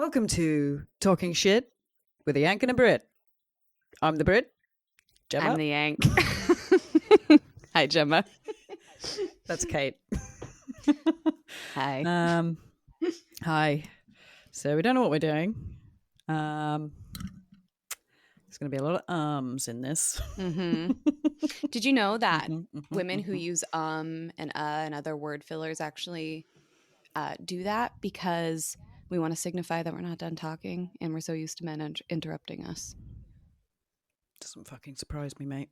Welcome to Talking Shit with a Yank and a Brit. I'm the Brit. Gemma. I'm the Yank. Hi, Gemma. That's Kate. Hi. Hi. So we don't know what we're doing. There's going to be a lot of ums in this. Mm-hmm. Did you know that women who use and and other word fillers actually do that because we want to signify that we're not done talking and we're so used to men interrupting us? Doesn't fucking surprise me, mate.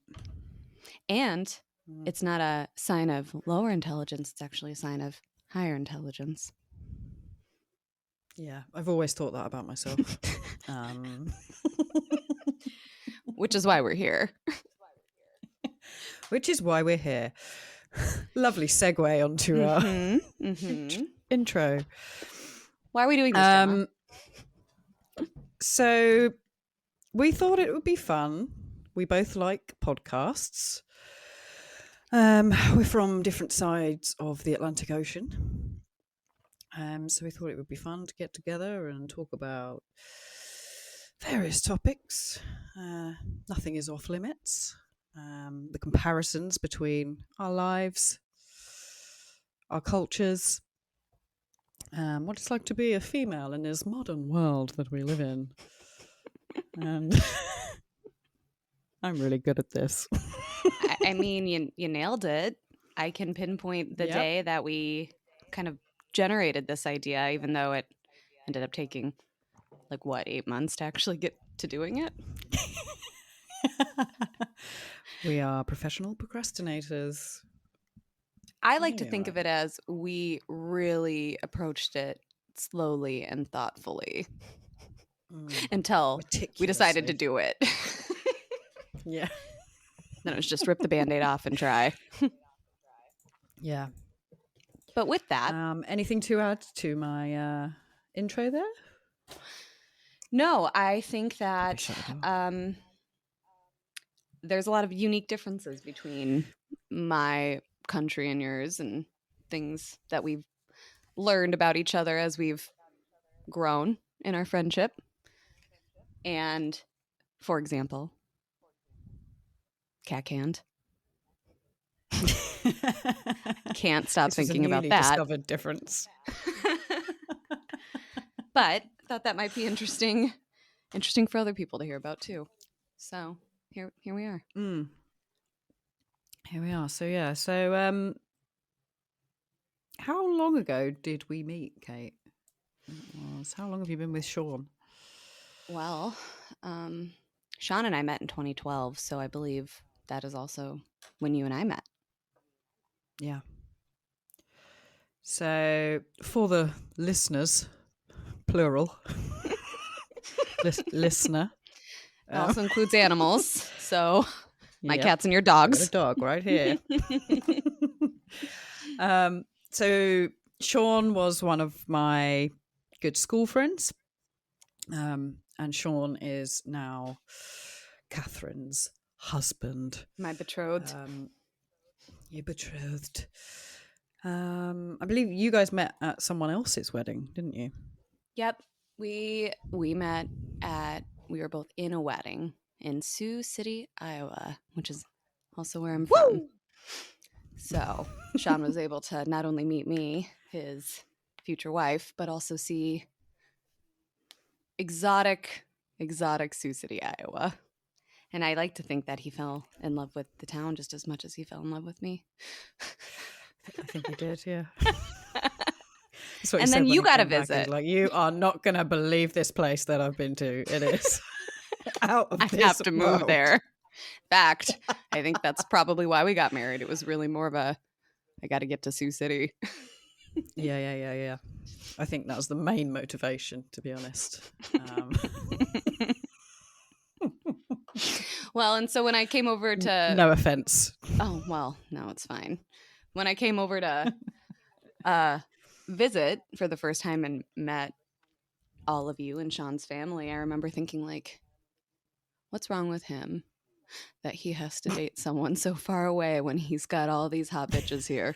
And it's not a sign of lower intelligence. It's actually a sign of higher intelligence. Yeah, I've always thought that about myself. Which is why we're here. Which is why we're here. Lovely segue onto our intro. Why are we doing this, Gemma? So we thought it would be fun. We both like podcasts. We're from different sides of the Atlantic Ocean. So we thought it would be fun to get together and talk about various topics. Nothing is off limits. The comparisons between our lives, our cultures, what it's like to be a female in this modern world that we live in. And I'm really good at this. I mean, you nailed it. I can pinpoint the day that we kind of generated this idea, even though it ended up taking 8 months to actually get to doing it. We are professional procrastinators. I like to think of it as we really approached it slowly and thoughtfully until we decided to do it. Yeah. Then it was just rip the Band-Aid off and try. Yeah. But with that... anything to add to my intro there? No, I think that there's a lot of unique differences between my country and yours and things that we've learned about each other as we've grown in our friendship. And, for example, Cack hand. Can't stop thinking about that. Discovered difference. But I thought that might be interesting for other people to hear about too. So here we are. Here we are. So yeah. So how long ago did we meet, Kate? How long have you been with Sean? Well, Sean and I met in 2012, so I believe that is also when you and I met. Yeah. So for the listeners, plural, listener. It also includes animals. So my cats and your dogs. Got a dog right here. So Sean was one of my good school friends. And Sean is now Catherine's husband. My betrothed. Your betrothed. I believe you guys met at someone else's wedding, didn't you? Yep. We met we were both in a wedding in Sioux City, Iowa, which is also where I'm from. So Sean was able to not only meet me, his future wife, but also see exotic Sioux City, Iowa. And I like to think that he fell in love with the town just as much as he fell in love with me. I think he did, yeah. And then you got to visit. Like, you are not going to believe this place that I've been to. It is out of I this have to world. move there. Fact, I think that's probably why we got married. It was really more of a, I got to get to Sioux City. Yeah. I think that was the main motivation, to be honest. Well, and so when I came over to... No offense. Oh, well, no, it's fine. When I came over to visit for the first time and met all of you and Sean's family, I remember thinking, what's wrong with him that he has to date someone so far away when he's got all these hot bitches here?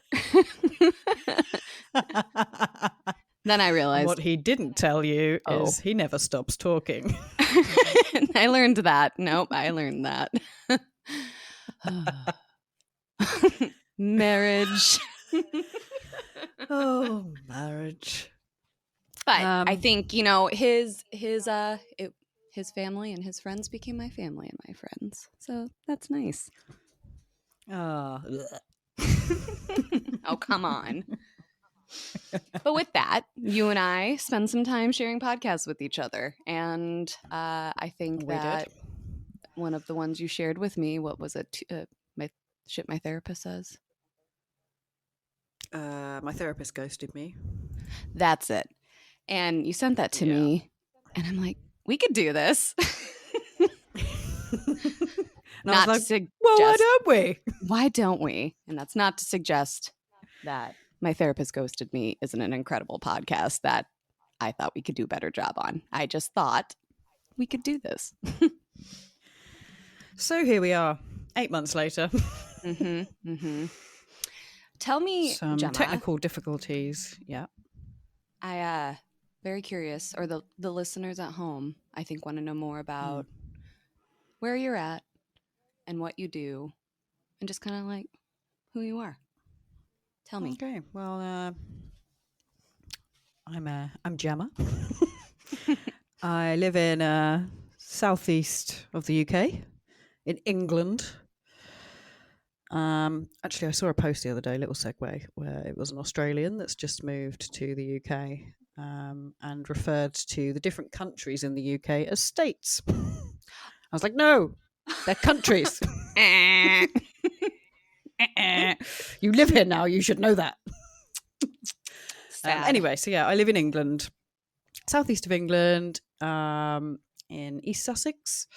Then I And realized what he didn't tell you Oh. is he never stops talking. I learned that. Nope, I learned that. Marriage. Oh, marriage. But I Um, think, his family and his friends became my family and my friends. So that's nice. ugh. Oh, come on. But with that, you and I spend some time sharing podcasts with each other. And I think We that did. one of the ones you shared with me, what was it? My therapist says. My therapist ghosted me. That's it. And you sent that to Yeah. me. And I'm like, we could do this. And I was Not to like, suggest. well, why don't we? Why don't we? And that's not to suggest that My Therapist Ghosted Me isn't an incredible podcast that I thought we could do a better job on. I just thought we could do this. So here we are, 8 months later. Tell me, Some Gemma, technical difficulties. Yeah. I very curious, or the listeners at home, I think, want to know more about where you're at and what you do, and just kind of like who you are. Tell me. Okay. Well, I'm Gemma. I live in southeast of the UK, in England. Actually, I saw a post the other day, little segue, where it was an Australian that's just moved to the UK and referred to the different countries in the UK as states. I was like, no, they're countries. You live here now. You should know that. Anyway, so yeah, I live in England, southeast of England, in East Sussex.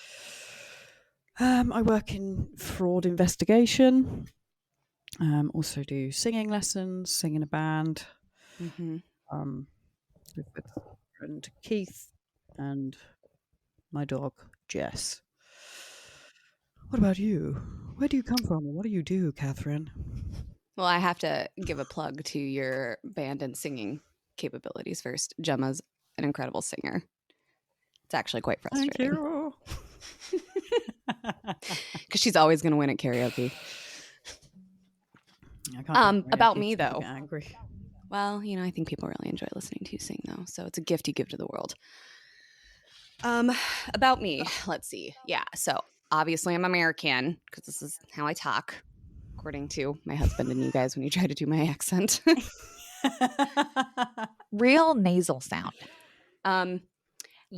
I work in fraud investigation. Also do singing lessons, sing in a band. Live with friend Keith and my dog Jess. What about you? Where do you come from? What do you do, Catherine? Well, I have to give a plug to your band and singing capabilities first. Gemma's an incredible singer. It's actually quite frustrating. Thank you. Because she's always going to win at karaoke. About me, though. Get angry. Well, I think people really enjoy listening to you sing, though. So it's a gift you give to the world. About me, let's see. Yeah, so obviously I'm American because this is how I talk, according to my husband and you guys when you try to do my accent. Real nasal sound.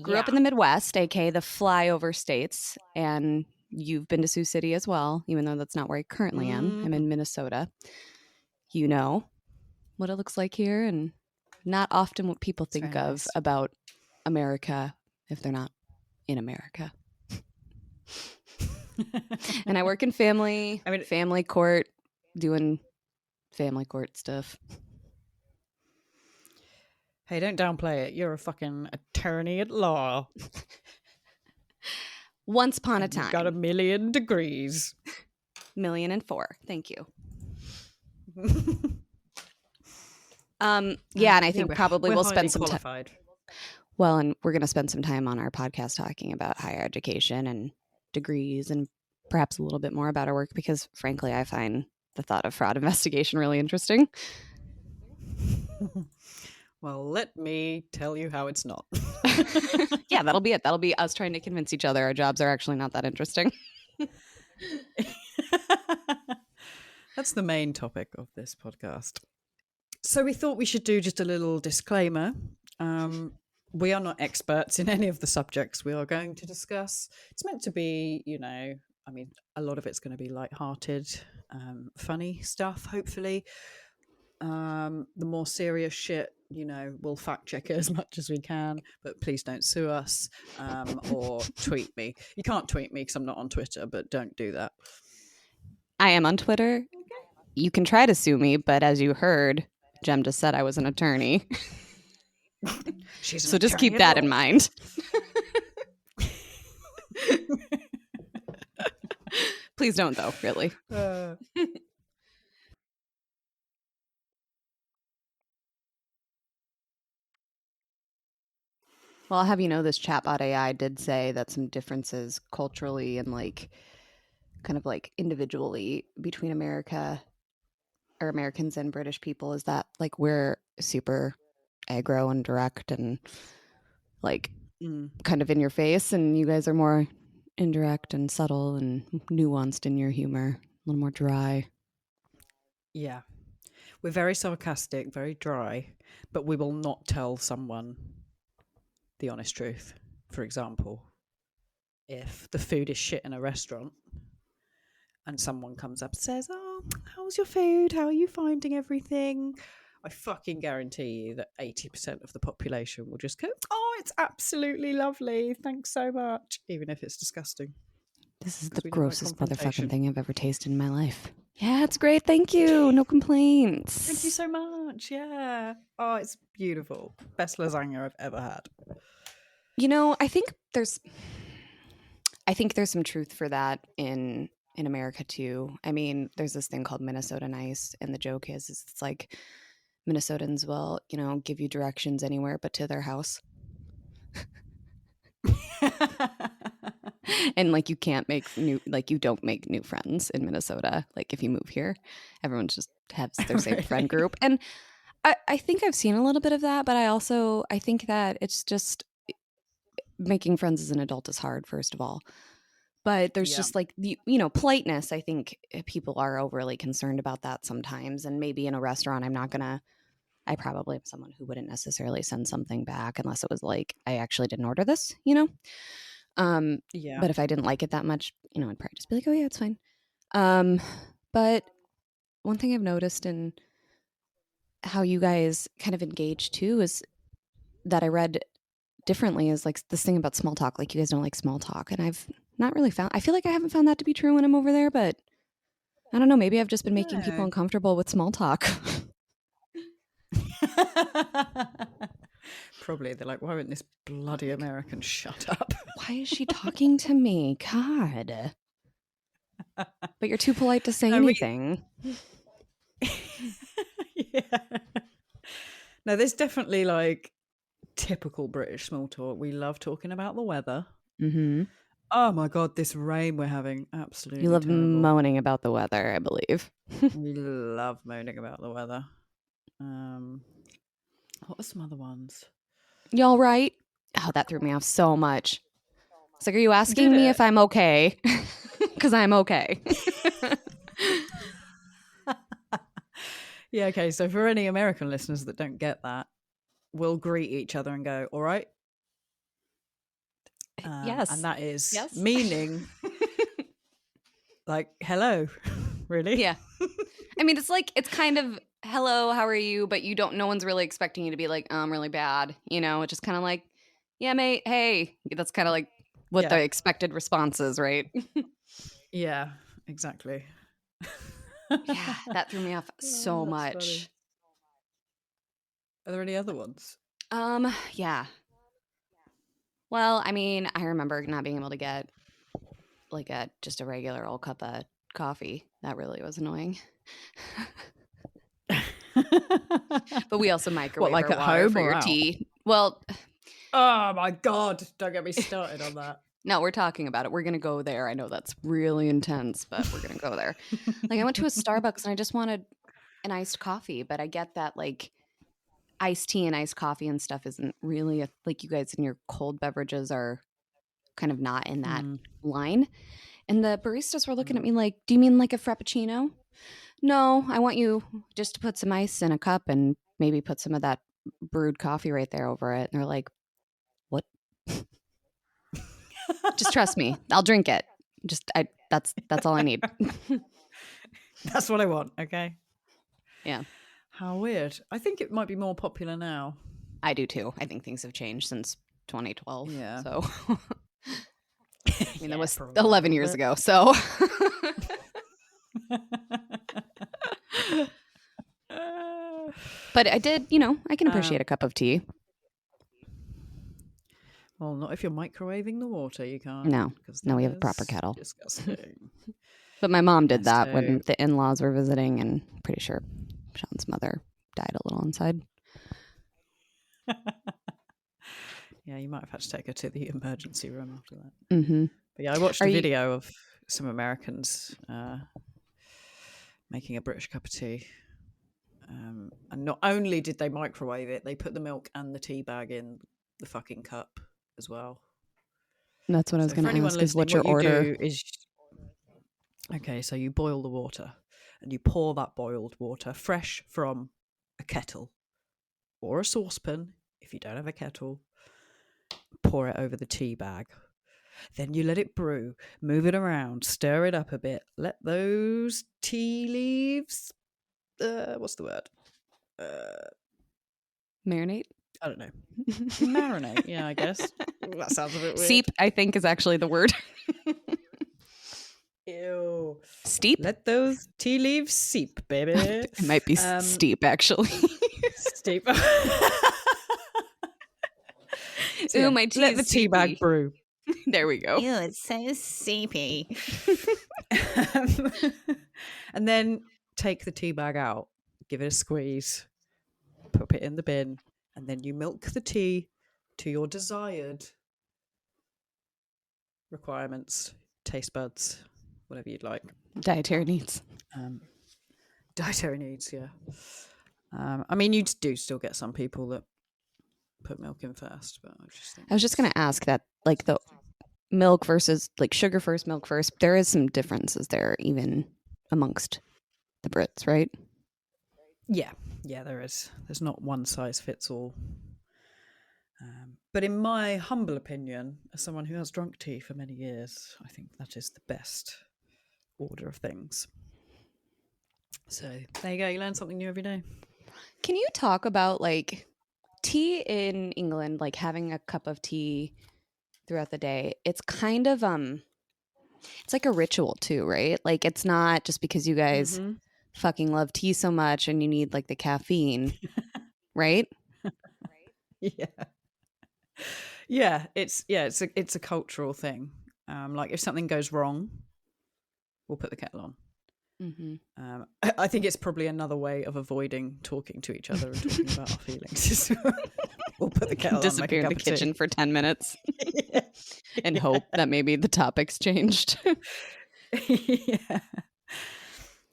Grew up in the Midwest, aka the flyover states, and you've been to Sioux City as well, even though that's not where I currently am. I'm in Minnesota. You know what it looks like here, and not often what people think of nice. about America if they're not in America. And I work in family court, doing family court stuff. Hey, don't downplay it. You're a fucking attorney at law. Once upon a time. You've got 1,000,000 degrees. 1,000,004. Thank you. Yeah, and I think probably we'll spend some time. Well, and we're going to spend some time on our podcast talking about higher education and degrees and perhaps a little bit more about our work because, frankly, I find the thought of fraud investigation really interesting. Well, let me tell you how it's not. Yeah, that'll be it. That'll be us trying to convince each other our jobs are actually not that interesting. That's the main topic of this podcast. So we thought we should do just a little disclaimer. We are not experts in any of the subjects we are going to discuss. It's meant to be, a lot of it's going to be lighthearted, funny stuff, hopefully. The more serious shit, we'll fact check it as much as we can, but please don't sue us or tweet me. You can't tweet me because I'm not on Twitter, but don't do that. I am on Twitter. Okay. You can try to sue me, but as you heard, Jem just said I was an attorney. So just keep that in mind. Please don't, though, really. Well, I'll have you know, this chatbot AI did say that some differences culturally and like kind of like individually between America or Americans and British people is that like we're super aggro and direct and like kind of in your face, and you guys are more indirect and subtle and nuanced in your humor, a little more dry. Yeah. We're very sarcastic, very dry, but we will not tell someone the honest truth. For example, if the food is shit in a restaurant and someone comes up and says, "Oh, how's your food? How are you finding everything?" I fucking guarantee you that 80% of the population will just go, "Oh, it's absolutely lovely. Thanks so much," even if it's disgusting. This is 'Cause the we don't like grossest confrontation. motherfucking thing I've ever tasted in my life. Yeah, it's great. Thank you. No complaints. Thank you so much. Yeah. Oh, it's beautiful. Best lasagna I've ever had. You know, I think there's some truth for that in America too. I mean, there's this thing called Minnesota Nice, and the joke is it's like Minnesotans will, you know, give you directions anywhere but to their house. And like you can't make you don't make new friends in Minnesota. Like if you move here, everyone just has their same friend group. And I think I've seen a little bit of that, but I think that it's just making friends as an adult is hard, first of all. But there's just like politeness. I think people are overly concerned about that sometimes. And maybe in a restaurant, I probably am someone who wouldn't necessarily send something back unless it was like, I actually didn't order this, you know? But if I didn't like it that much, you know, I'd probably just be like, oh yeah, it's fine. But one thing I've noticed in how you guys kind of engage too is that I read differently is like this thing about small talk. Like you guys don't like small talk. And I've not really I feel like I haven't found that to be true when I'm over there, but I don't know. Maybe I've just been making people uncomfortable with small talk. Probably. They're like, why won't this bloody American shut up? Why is she talking to me? God. But you're too polite to say anything. Yeah. No, there's definitely like typical British small talk. We love talking about the weather. Mm-hmm. Oh my God, this rain we're having. Absolutely You love terrible. moaning about the weather, I believe. We love moaning about the weather. What are some other ones? You all right? Oh, that threw me off so much. It's like, are you asking me if I'm okay? Because I'm okay. Yeah, okay. So for any American listeners that don't get that, we'll greet each other and go, all right? Yes. And that is yes. meaning like, hello, really? Yeah. I mean, it's kind of, hello, how are you? But no one's really expecting you to be like, I'm really bad. You know, it's just kind of like, yeah, mate, hey. That's kind of like what the expected response is, right? Yeah, exactly. Yeah, that threw me off so much. Funny. Are there any other ones? Yeah. Well, I mean, I remember not being able to get like just a regular old cup of coffee. That really was annoying. But we also microwave like our at water home for or your out? tea. Well, oh my God, don't get me started on that. No, we're talking about it. We're going to go there. I know that's really intense, but we're going to go there. Like I went to a Starbucks and I just wanted an iced coffee, but I get that like iced tea and iced coffee and stuff isn't really like you guys in your cold beverages are kind of not in that line. And the baristas were looking at me like, do you mean like a Frappuccino? No, I want you just to put some ice in a cup and maybe put some of that brewed coffee right there over it. And they're like, what? Just trust me. I'll drink it. That's all I need. That's what I want. Okay. Yeah. How weird. I think it might be more popular now. I do too. I think things have changed since 2012. Yeah. So I mean, that was 11 years ago. So but I did, I can appreciate a cup of tea. Well, not if you're microwaving the water, you can't. No, we have a proper kettle. Disgusting. But my mom did that when the in-laws were visiting, and I'm pretty sure Sean's mother died a little inside. Yeah, you might have had to take her to the emergency room after that. Mm-hmm. But yeah, I watched Are a you- video of some Americans making a British cup of tea. And not only did they microwave it, they put the milk and the tea bag in the fucking cup as well. That's what I was So going for to anyone ask. Is listening, what your what you order? do is, okay, so you boil the water and you pour that boiled water fresh from a kettle or a saucepan if you don't have a kettle. Pour it over the tea bag. Then you let it brew, move it around, stir it up a bit, let those tea leaves, what's the word? Marinate? I don't know. Marinate, yeah, I guess. That sounds a bit weird. Seep, I think, is actually the word. Ew. Steep? Let those tea leaves seep, baby. It might be steep, actually. Steep. So, Ooh, yeah, my tea let is the tea bag seepy. brew. There we go. Ew, it's so seepy. And then take the tea bag out, give it a squeeze, put it in the bin, and then you milk the tea to your desired requirements, taste buds, whatever you'd like. Dietary needs. Dietary needs, yeah. I mean, you do still get some people that put milk in first, but I was just going to ask that, like, the milk versus, like, sugar first, milk first, there is some differences there, even amongst the Brits, right? yeah, there is. There's not one size fits all. But in my humble opinion, as someone who has drunk tea for many years, I think that is the best order of things. So there you go. You learn something new every day. Can you talk about, like, tea in England, like having a cup of tea throughout the day? It's kind of it's like a ritual too, right? Like, it's not just because you guys fucking love tea so much and you need, like, the caffeine, right? Yeah, it's a cultural thing. Like if something goes wrong, we'll put the kettle on. Mm-hmm. I think it's probably another way of avoiding talking to each other and talking about our feelings. We'll put the kettle on, make a Disappear in cup the of tea. kitchen for 10 minutes and hope that maybe the topic's changed. Yeah.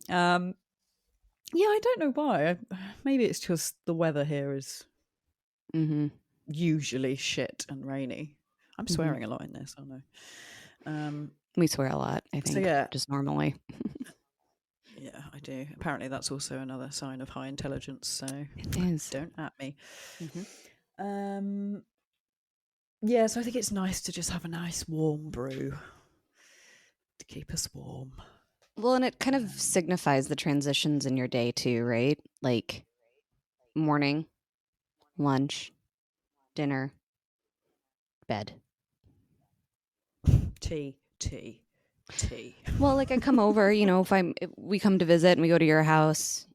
Yeah, I don't know why. Maybe it's just the weather here is usually shit and rainy. I'm swearing a lot in this, aren't I? We swear a lot, I think, So yeah. just normally. Yeah, I do. Apparently that's also another sign of high intelligence, so It is. don't at me. Yeah, so I think it's nice to just have a nice warm brew to keep us warm. Well, and it kind of signifies the transitions in your day too, right? Like morning, lunch, dinner, bed. Tea. Well, like I come over, if we come to visit and we go to your house,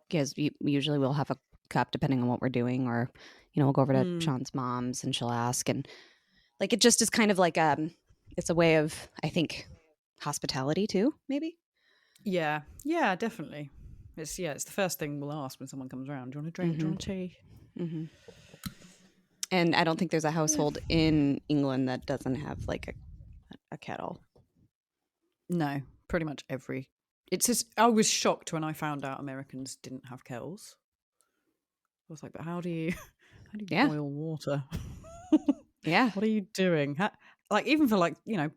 because usually we'll have a cup depending on what we're doing, or we'll go over to Sean's mom's and she'll ask, and like it just is kind of like it's a way of, I think, hospitality too, maybe. Yeah, definitely. It's the first thing we'll ask when someone comes around. Do you want a drink? Do you want tea? And I don't think there's a household in England that doesn't have like a kettle. No, pretty much every. It's just, I was shocked when I found out Americans didn't have kettles. I was like, but how do you boil water? Yeah. What are you doing? Like even for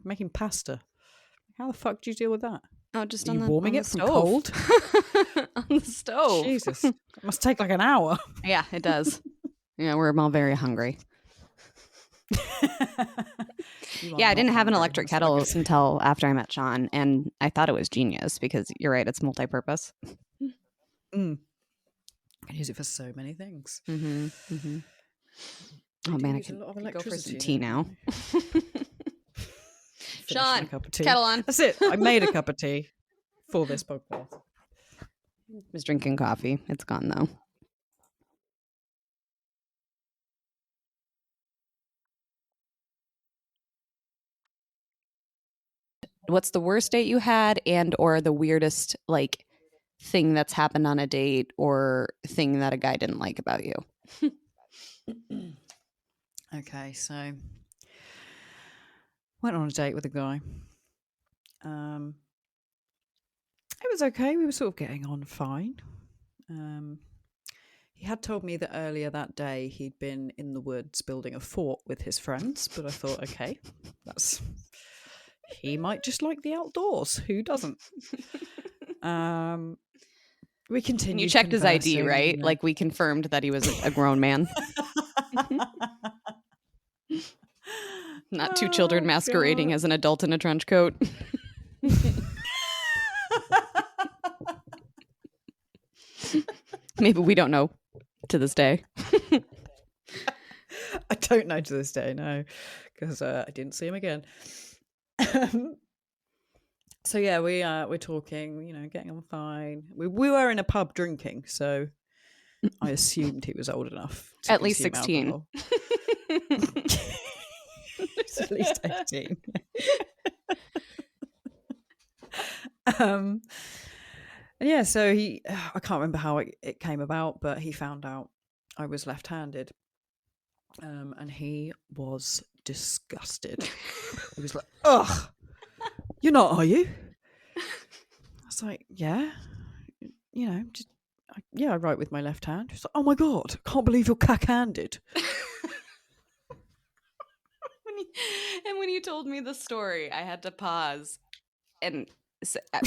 making pasta. How the fuck do you deal with that? Oh, just are on you the warming on it the from stove. cold? On the stove. Jesus, it must take like an hour. Yeah, it does. Yeah, we're all very hungry. Yeah, I didn't have an electric kettle until after I met Sean, and I thought it was genius because you're right, it's multi-purpose. I can use it for so many things. Oh man, I can go for some tea now. Sean, kettle on. That's it. I made a cup of tea for this podcast. I was drinking coffee. It's gone though. What's the worst date you had, and or the weirdest like thing that's happened on a date, or thing that a guy didn't like about you? Okay, so went on a date with a guy. It was okay. We were sort of getting on fine. He had told me that earlier that day he'd been in the woods building a fort with his friends, but I thought, okay, he might just like the outdoors. Who doesn't? We continued. And you checked his ID, conversing, right? you know. Like we confirmed that he was a grown man. Not two children masquerading as an adult in a trench coat. Maybe we don't know to this day. I don't know to this day, no, because I didn't see him again. So yeah, we're talking, you know, getting on fine. We were in a pub drinking, so I assumed he was old enough to At least consume 16. alcohol. He's at least 18. And yeah, so I can't remember how it came about, but he found out I was left-handed. And he was disgusted. He was like, ugh, you're not, are you? I was like, yeah, you know, I write with my left hand. He's like, oh my God, can't believe you're cack-handed. When you told me the story, I had to pause and I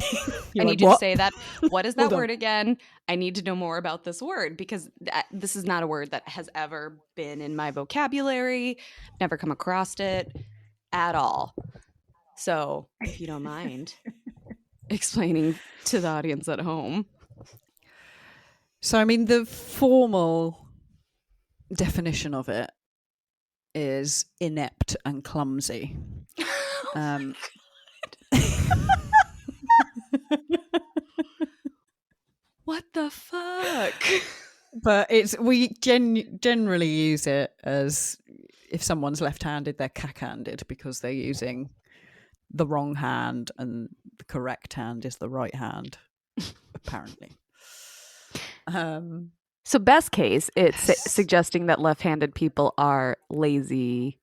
You're need like, you "What?" to say that. What is that Hold on. word again? I need to know more about this word because this is not a word that has ever been in my vocabulary. Never come across it at all. So, if you don't mind explaining to the audience at home. So, I mean, the formal definition of it is inept and clumsy. What the fuck? But we generally use it as if someone's left-handed, they're cack-handed because they're using the wrong hand and the correct hand is the right hand, apparently. So best case, it's suggesting that left-handed people are lazy,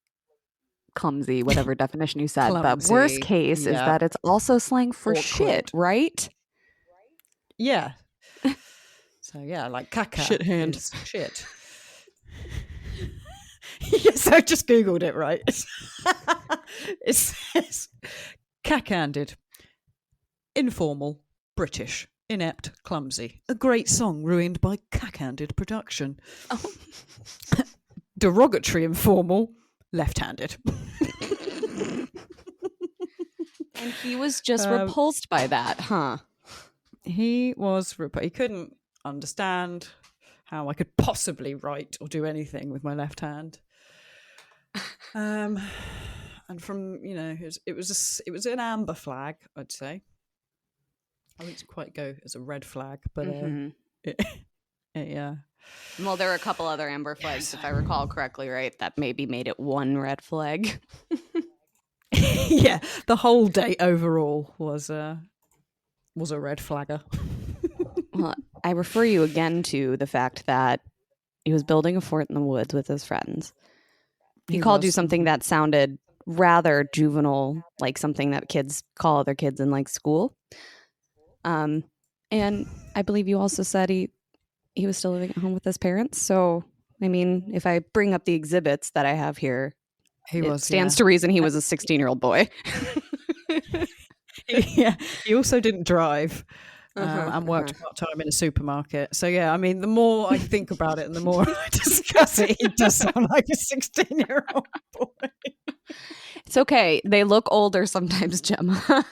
clumsy, whatever definition you said. But worst case is that it's also slang for Awkward. shit, right? Yeah. So yeah, like caca Shit hand. is shit. Yes, I just googled it. Right, it says cack-handed, informal, British, inept, clumsy. A great song ruined by cack-handed production. Oh. Derogatory, informal, left-handed. And he was just repulsed by that, huh? He was he couldn't understand how I could possibly write or do anything with my left hand. And from, you know, it was an amber flag, I'd say. I wouldn't quite go as a red flag, but yeah. Well, there were a couple other amber flags, if I recall correctly, right? That maybe made it one red flag. Yeah, the whole date overall was a red flagger. Well, I refer you again to the fact that he was building a fort in the woods with his friends. He called you something that sounded rather juvenile, like something that kids call other kids in like school. And I believe you also said he was still living at home with his parents. So, I mean, if I bring up the exhibits that I have here, it stands to reason he was a 16-year-old boy. Yeah, he also didn't drive and worked part-time in a supermarket. So yeah, I mean, the more I think about it and the more I discuss it, he does sound like a 16-year-old boy. It's okay. They look older sometimes, Gemma.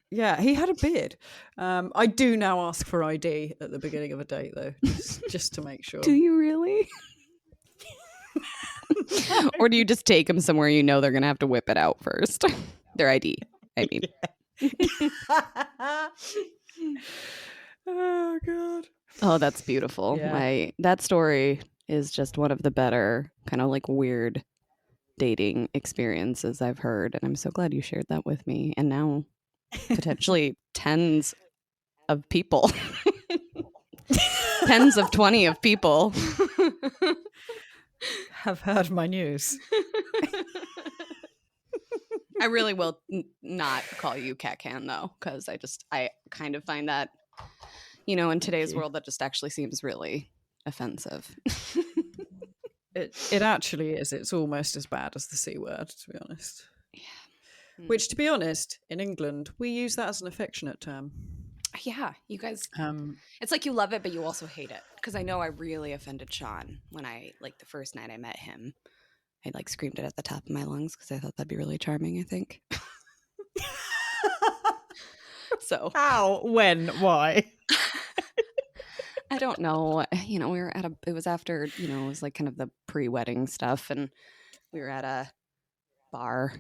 Yeah, he had a beard. I do now ask for ID at the beginning of a date, though, just to make sure. Do you really? Or do you just take them somewhere you know they're going to have to whip it out first? Their ID, I mean. Oh, God. Oh, that's beautiful. Yeah. That story is just one of the better kind of like weird dating experiences I've heard. And I'm so glad you shared that with me. And now potentially tens of people. Tens of 20 of people. have heard my news. I really will not call you Cat Can though, because I kind of find that, in today's world, that just actually seems really offensive. It actually is. It's almost as bad as the C word, to be honest. Yeah. Which, to be honest, in England, we use that as an affectionate term. Yeah, you guys, it's like you love it, but you also hate it. Because I know I really offended Sean when the first night I met him. I screamed it at the top of my lungs because I thought that'd be really charming, I think. So how, when, why? I don't know. We were it was after, it was kind of the pre-wedding stuff, and we were at a bar,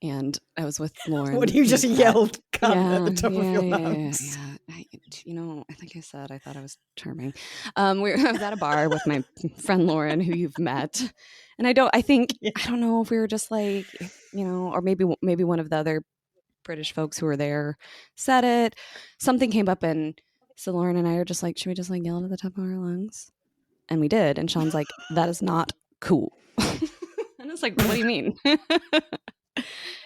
and I was with Lauren. What, you just yelled cunt at the top of your lungs? Yeah. I think I said I thought I was charming. I was at a bar with my friend Lauren, who you've met, and I don't know if we were just or maybe one of the other British folks who were there said it. Something came up, and so Lauren and I are just like, should we just yell it at the top of our lungs? And we did. And Sean's like, that is not cool. And it's like, what do you mean?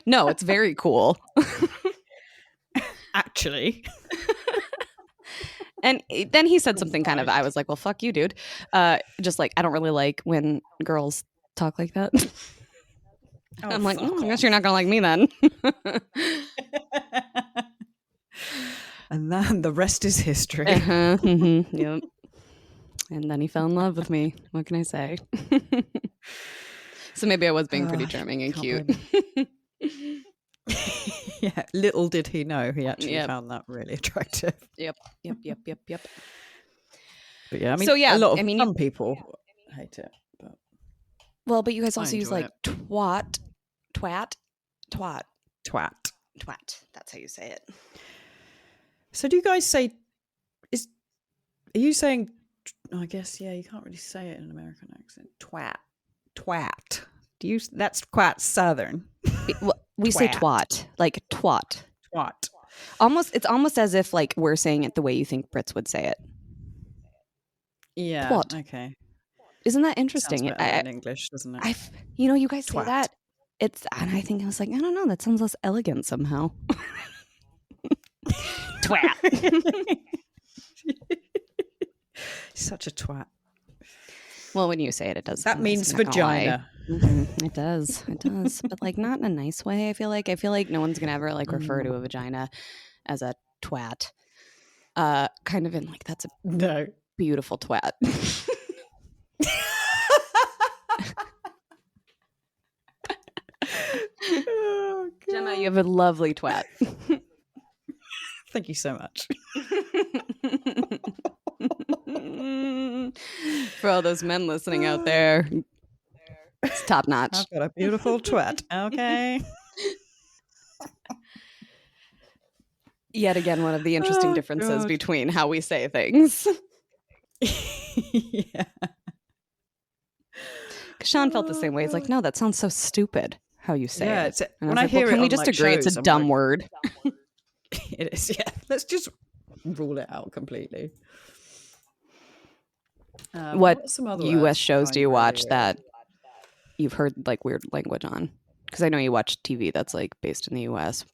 No, it's very cool. Actually. And then he said something kind of, I was like, well, fuck you, dude. Just I don't really like when girls talk like that. I'm like, I guess you're not going to like me then. And then the rest is history. Mm-hmm, yep. And then he fell in love with me. What can I say? So maybe I was being pretty charming and cute. Yeah, little did he know he actually found that really attractive. Yep. But yeah, I mean, so yeah, some people hate it. But you guys also use it. twat. That's how you say it. So do you guys say, are you saying, I guess, yeah, you can't really say it in an American accent. Twat. That's quite Southern. We say twat, twat. Twat. It's almost as if we're saying it the way you think Brits would say it. Yeah. Twat. Okay. Isn't that interesting? Sounds better in English, doesn't it? You guys Twat. say that. And I think I was I don't know, that sounds less elegant somehow. Twat. Such a twat. Well, when you say it, it does. That means vagina. Mm-hmm. It does, but not in a nice way. I feel like no one's gonna ever refer to a vagina as a twat. Kind of in that's a beautiful twat. Oh, Gemma, you have a lovely twat. Thank you so much. For all those men listening out there, it's top notch. I've got a beautiful twat. Okay. Yet again, one of the interesting differences between how we say things. Yeah. Sean felt the same way. He's no, that sounds so stupid how you say it. And when I hear it, can we just agree it's a dumb word? It is, yeah. Let's just rule it out completely. What U.S. shows do you watch that you've heard weird language on? Because I know you watch TV that's based in the U.S.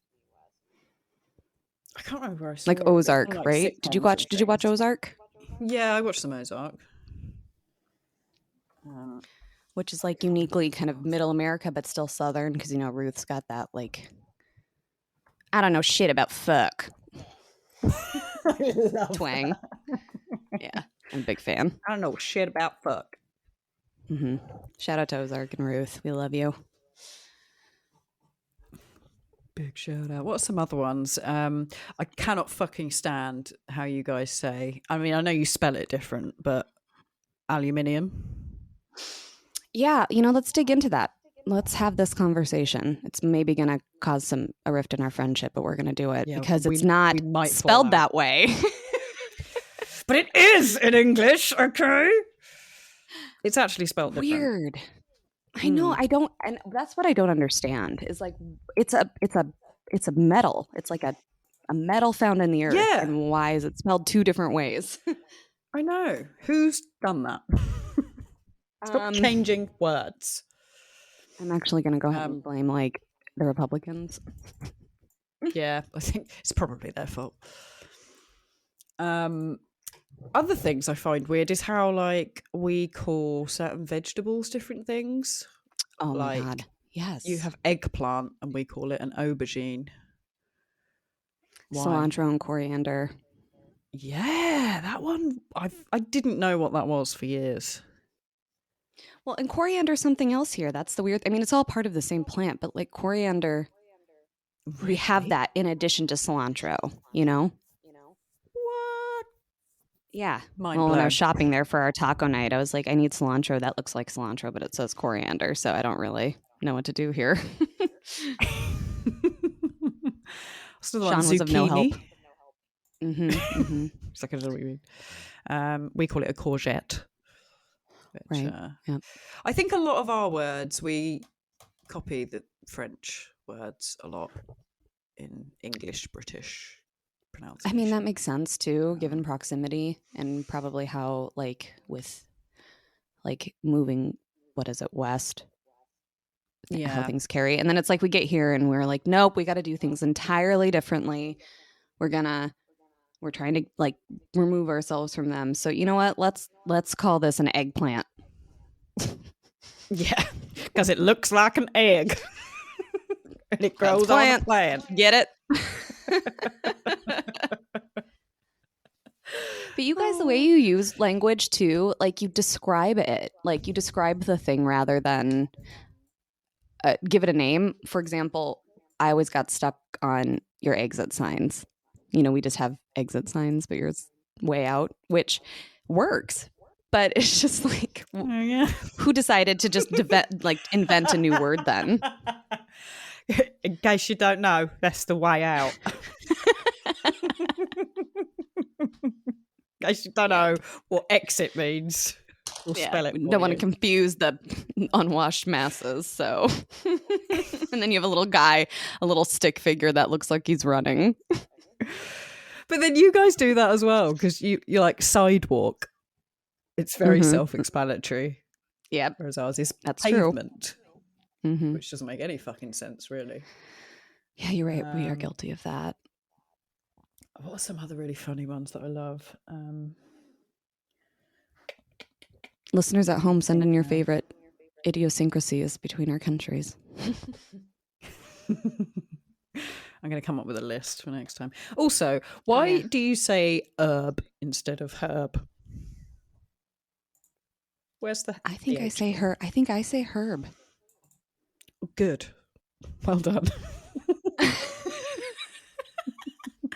I can't remember where I saw it. Ozark, right? Did you watch Ozark? Yeah, I watched some Ozark. Which is uniquely kind of middle America, but still Southern, because Ruth's got that I don't know shit about fuck twang. Yeah, I'm a big fan. I don't know shit about fuck. Mm-hmm. Shout out to Ozark and Ruth. We love you. Big shout out. What are some other ones? I cannot fucking stand how you guys say. I mean, I know you spell it different, but aluminium. Yeah, let's dig into that. Let's have this conversation. It's maybe going to cause a rift in our friendship, but we're going to do it because it's not spelled that way. But it is in English, okay? It's actually spelled different. Weird. I know. I don't, and that's what I don't understand. Is it's a metal. It's a metal found in the earth. Yeah. And why is it spelled two different ways? I know. Who's done that? Stop changing words. I'm actually going to go ahead and blame like the Republicans. Yeah, I think it's probably their fault. Other things I find weird is how like we call certain vegetables different things. Oh like, my God. Yes. You have eggplant and we call it an aubergine. Why? Cilantro and coriander. Yeah, that one. I didn't know what that was for years. Well, and coriander is something else here. That's the weird. I mean, it's all part of the same plant, but like coriander, we have that in addition to cilantro, you know? What? Yeah. Mind well, when I blown. was shopping there for our taco night, I was like, I need cilantro. That looks like cilantro, but it says coriander. So I don't really know what to do here. So Sean was of no help. It's like, I don't know what you mean. We call it a courgette. Which, right. Yeah. I think a lot of our words, we copy the French words a lot in English, British pronunciation. I mean, that makes sense too, given proximity and probably how, like, with like moving, what is it, west? Yeah. How things carry. And then it's like we get here and we're like, nope, we got to do things entirely differently. We're trying to like remove ourselves from them. So you know what? Let's call this an eggplant. Yeah, because it looks like an egg. And it grows on a plant. Get it? But you guys, the way you use language too, like you describe it, like you describe the thing rather than give it a name. For example, I always got stuck on your exit signs. You know, we just have exit signs, but yours way out, which works. But it's just like, who decided to just invent a new word then? In case you don't know, that's the way out. In case you don't know what exit means, we'll spell it. Don't want to confuse the unwashed masses. So, and then you have a little guy, a little stick figure that looks like he's running. But then you guys do that as well because you're like sidewalk. It's very self-explanatory. Yeah, whereas ours is that's pavement, which doesn't make any fucking sense, really. Yeah, you're right. We are guilty of that. What are some other really funny ones that I love? Listeners at home, send in your favorite idiosyncrasies between our countries. I'm going to come up with a list for next time. Also, why do you say herb instead of herb? Where's the? I think I say herb. I think I say herb. Good. Well done.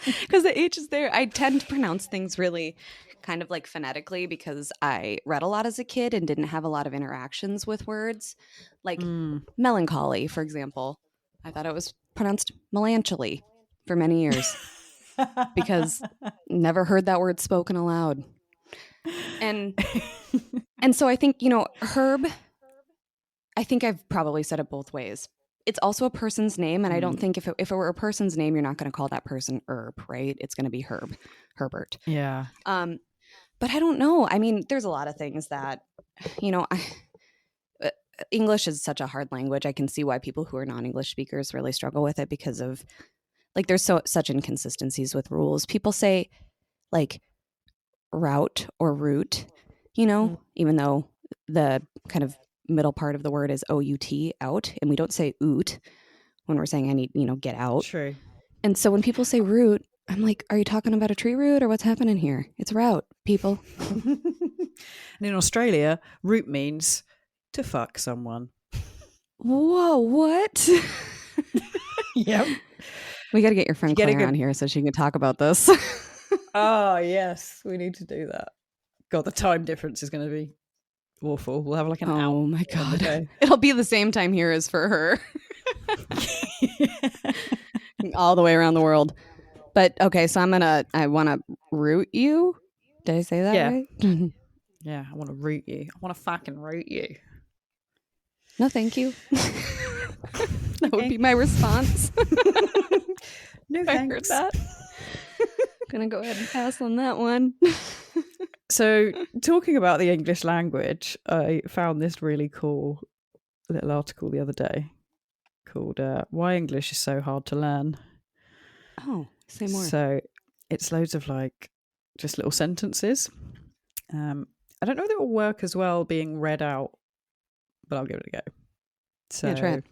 Because the H is there. I tend to pronounce things really kind of like phonetically because I read a lot as a kid and didn't have a lot of interactions with words. Like melancholy, for example. I thought it was pronounced melancholy for many years because never heard that word spoken aloud. And so I think, herb, I think I've probably said it both ways. It's also a person's name, and I don't think if it were a person's name, you're not going to call that person Herb, right? It's going to be Herbert. Yeah. But I don't know. I mean, there's a lot of things that, English is such a hard language. I can see why people who are non-English speakers really struggle with it because of, like, there's such inconsistencies with rules. People say, like, route or route, even though the kind of middle part of the word is O-U-T, out, and we don't say oot when we're saying I need, get out. True. And so when people say root, I'm like, are you talking about a tree root or what's happening here? It's route, people. And in Australia, root means to fuck someone. Whoa, what? Yep. We got to get your friend Claire on here so she can talk about this. Oh, yes. We need to do that. God, the time difference is going to be awful. We'll have like an hour. Oh my God. It'll be the same time here as for her. All the way around the world. But okay, so I want to root you. Did I say that right? Yeah, I want to root you. I want to fucking root you. No, thank you. That would be my response. No, thanks. I heard that. Gonna go ahead and pass on that one. So, talking about the English language, I found this really cool little article the other day called Why English is So Hard to Learn. Oh, say more. So, it's loads of just little sentences. I don't know if it will work as well being read out, but I'll give it a go. So, Yeah, try it.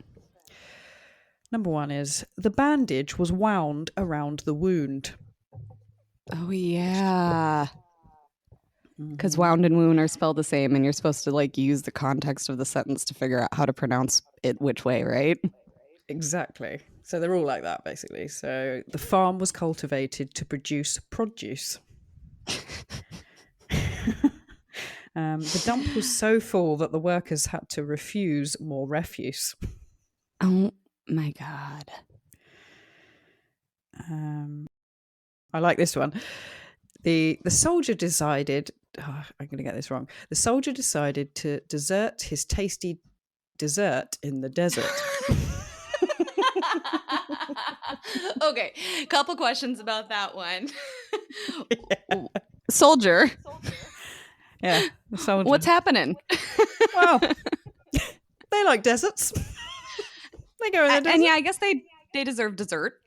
Number 1 is, the bandage was wound around the wound. Oh, yeah. Because Mhm. wound and wound are spelled the same, and you're supposed to use the context of the sentence to figure out how to pronounce it which way, right? Exactly. So they're all like that, basically. So the farm was cultivated to produce produce. The dump was so full that the workers had to refuse more refuse. Oh my God. I like this one. The soldier decided, I'm going to get this wrong. The soldier decided to desert his tasty dessert in the desert. Okay, couple questions about that one. Soldier. Yeah, the soldier. What's happening? Well, they like deserts. They go in the desert. And yeah, I guess they deserve dessert.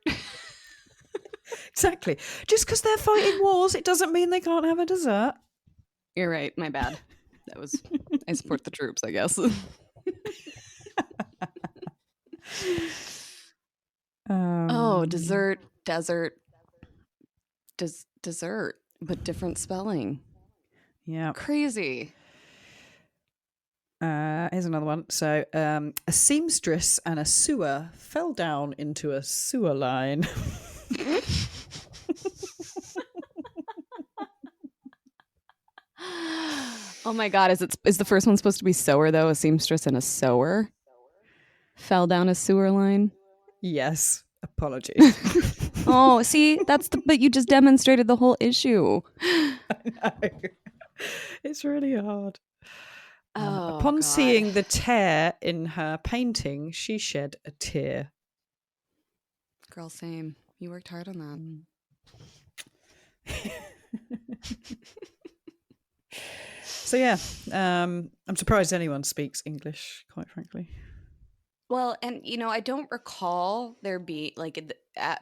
Exactly. Just because they're fighting wars, it doesn't mean they can't have a dessert. You're right. My bad. That was. I support the troops, I guess. Dessert, desert, dessert, but different spelling. Yeah. Crazy. Here's another one. So, a seamstress and a sewer fell down into a sewer line. Oh my God! Is the first one supposed to be sewer though? A seamstress and a sewer fell down a sewer line. Yes. Apologies. Oh, see, but you just demonstrated the whole issue. I know. It's really hard. Oh, Upon God. seeing the tear in her painting, she shed a tear. Girl, same. You worked hard on that. So yeah, I'm surprised anyone speaks English, quite frankly. Well, and I don't recall there be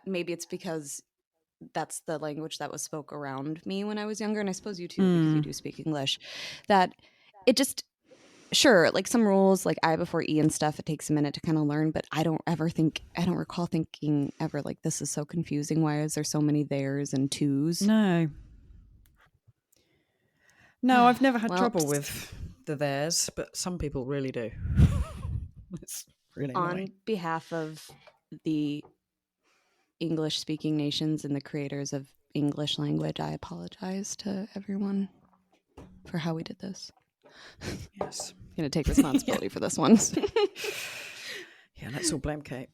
maybe it's because that's the language that was spoke around me when I was younger, and I suppose you too, because you do speak English. That it just sure, some rules like I before E and stuff, it takes a minute to kind of learn, but I don't recall thinking ever this is so confusing. Why is there so many theirs and twos? No, I've never had trouble with the theirs, but some people really do. It's really annoying. On behalf of the English-speaking nations and the creators of English language, I apologize to everyone for how we did this. Yes. I'm going to take responsibility for this one. Yeah, let's all blame Kate.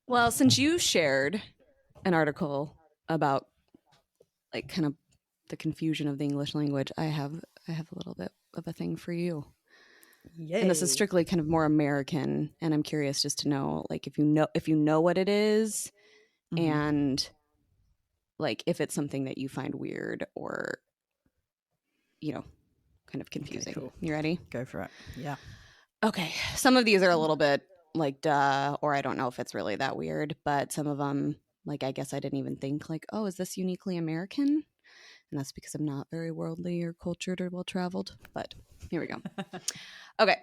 Well, since you shared an article about kind of the confusion of the English language, I have a little bit of a thing for you. Yay. And this is strictly kind of more American, and I'm curious just to know if you know what it is, and if it's something that you find weird or kind of confusing. Okay, cool. You ready? Go for it. Yeah. Okay. Some of these are a little bit duh, or I don't know if it's really that weird, but some of them I guess I didn't even think oh, is this uniquely American? And that's because I'm not very worldly or cultured or well-traveled, but here we go. Okay.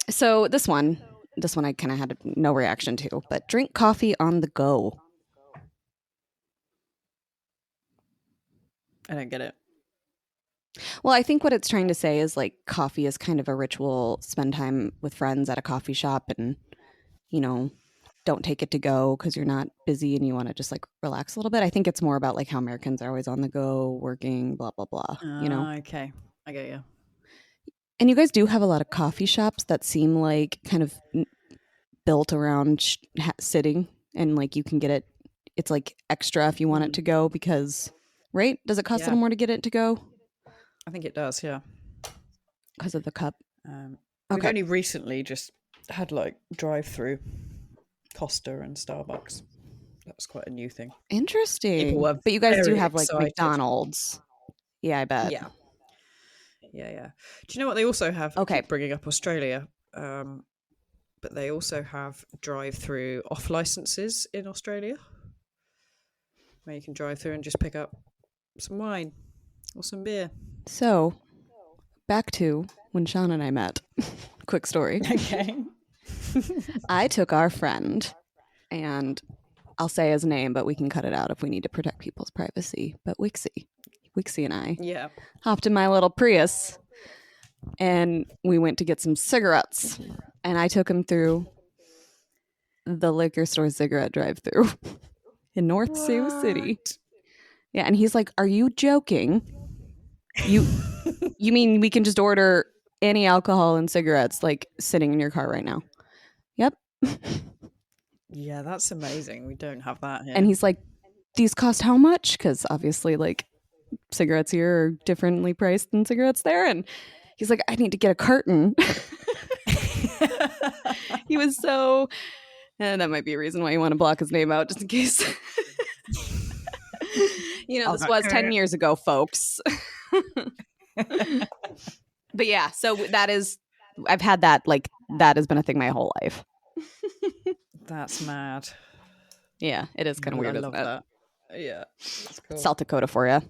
So this one I kind of had no reaction to, but drink coffee on the go. I don't get it. Well, I think what it's trying to say is coffee is kind of a ritual. Spend time with friends at a coffee shop and, don't take it to go because you're not busy and you want to just relax a little bit. I think it's more about how Americans are always on the go, working, blah, blah, blah, Okay. I get you. And you guys do have a lot of coffee shops that seem kind of built around sitting, and you can get it. It's extra if you want it to go because, right? Does it cost a little more to get it to go? I think it does, yeah. Because of the cup. We've only recently just had drive-through Costa and Starbucks. That was quite a new thing. Interesting. But you guys do have excited. McDonald's. Yeah, I bet. Yeah. Yeah. Do you know what they also have? I Okay. keep bringing up Australia, but they also have drive-through off licenses in Australia, where you can drive through and just pick up some wine or some beer. So, back to when Sean and I met. Quick story. Okay. I took our friend, and I'll say his name, but we can cut it out if we need to protect people's privacy. But Wixie and I Yeah. hopped in my little Prius, and we went to get some cigarettes. And I took him through the liquor store cigarette drive-through in North Sioux City. Yeah, and he's like, "Are you joking? You mean we can just order any alcohol and cigarettes like sitting in your car right now?" Yep. Yeah, that's amazing. We don't have that here. And he's like, "These cost how much?" Because obviously, like, cigarettes here are differently priced than cigarettes there. And he's like, "I need to get a carton." He was so, and that might be a reason why you want to block his name out, just in case. This was 10 years ago, folks. But yeah, so that is, I've had that, like, that has been a thing my whole life. That's mad. Yeah, it is kind of weird, I isn't love it? that. Yeah. That's cool. South Dakota for you.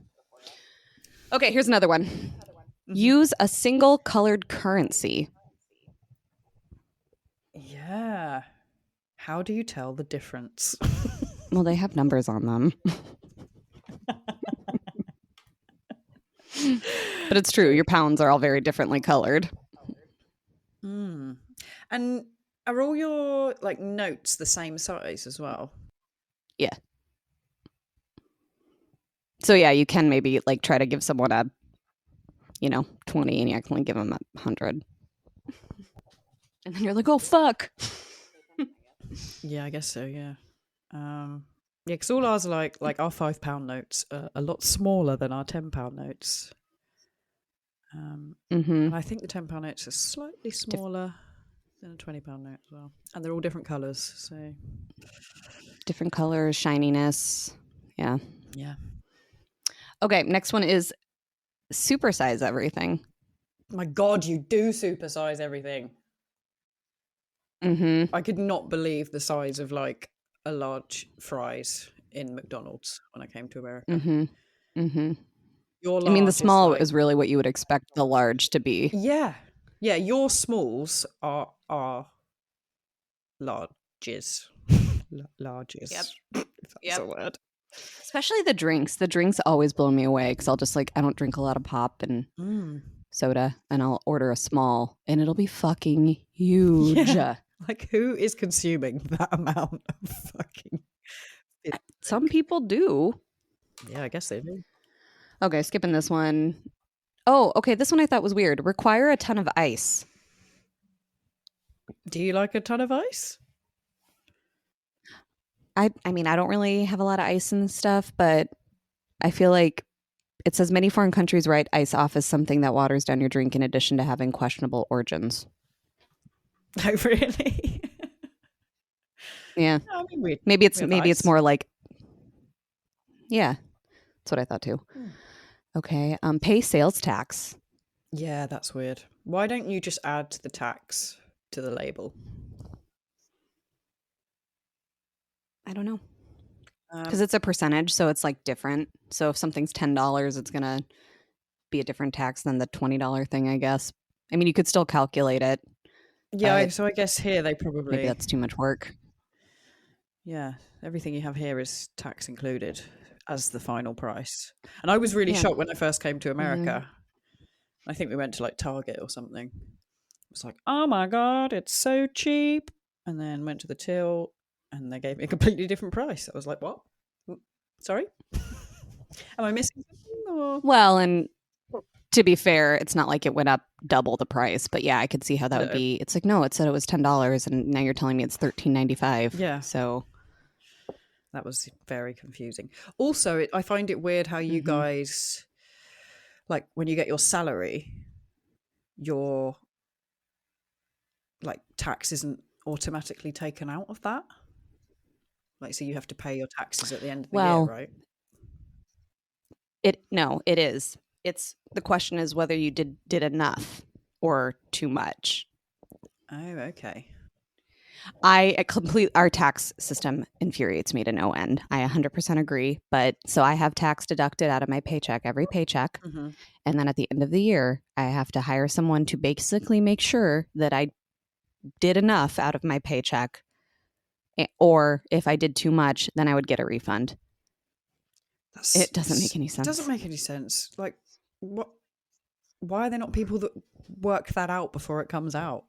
Okay, here's another one. Use a single colored currency. Yeah. How do you tell the difference? Well, they have numbers on them. But it's true. Your pounds are all very differently colored. And are all your like notes the same size as well? Yeah. So yeah, you can maybe like try to give someone a, 20 and you actually give them 100. And then you're like, "Oh, fuck." Yeah, I guess so, yeah. Yeah, because all ours are like our £5 notes are a lot smaller than our £10 notes. And I think the £10 notes are slightly smaller than a £20 note as well. And they're all different colours, so Different colors, shininess. Yeah. yeah. Okay, next one is supersize everything. My God, you do supersize everything. Mm-hmm. I could not believe the size of like a large fries in McDonald's when I came to America. Mm-hmm. Mm-hmm. Your I mean, the large small like, is really what you would expect the large to be. yeah. Your smalls are larges. Larges. Yep. If that's a word. Especially the drinks. The drinks always blow me away because I'll just I don't drink a lot of pop and soda, and I'll order a small and it'll be fucking huge. Yeah. Like, who is consuming that amount of fucking... Some people do. Yeah, I guess they do. Okay, skipping this one. Oh, okay, this one I thought was weird. Require a ton of ice. Do you like a ton of ice? I mean, I don't really have a lot of ice and stuff, but I feel like it says many foreign countries write ice off as something that waters down your drink in addition to having questionable origins. Oh, really? Yeah. I mean, maybe it's more like, yeah, that's what I thought too. Okay. Pay sales tax. Yeah, that's weird. Why don't you just add the tax to the label? I don't know. Because it's a percentage, so it's like different. So if something's $10, it's gonna be a different tax than the $20 thing, I guess. I mean, you could still calculate it. Yeah, so I guess here they probably... Maybe that's too much work. Yeah, everything you have here is tax included as the final price. And I was really shocked when I first came to America. I think we went to like Target or something. It was like, oh my God, it's so cheap. And then went to the till and they gave me a completely different price. I was like, what? Sorry? Am I missing something? Or... Well, and to be fair, it's not like it went up double the price, but yeah, I could see how that would be. It's like, no, it said it was $10 and now you're telling me it's $13.95. Yeah. So that was very confusing. Also, I find it weird how you guys, like when you get your salary, your like tax isn't automatically taken out of that. Like, so you have to pay your taxes at the end of the year, right? No, it is. the question is whether you did enough or too much. Oh, okay. Our tax system infuriates me to no end. I 100% agree. But so I have tax deducted out of my paycheck, every paycheck. Mm-hmm. And then at the end of the year, I have to hire someone to basically make sure that I did enough out of my paycheck. Or if I did too much, then I would get a refund. It doesn't make any sense. It doesn't make any sense. Like, what? Why are there not people that work that out before it comes out?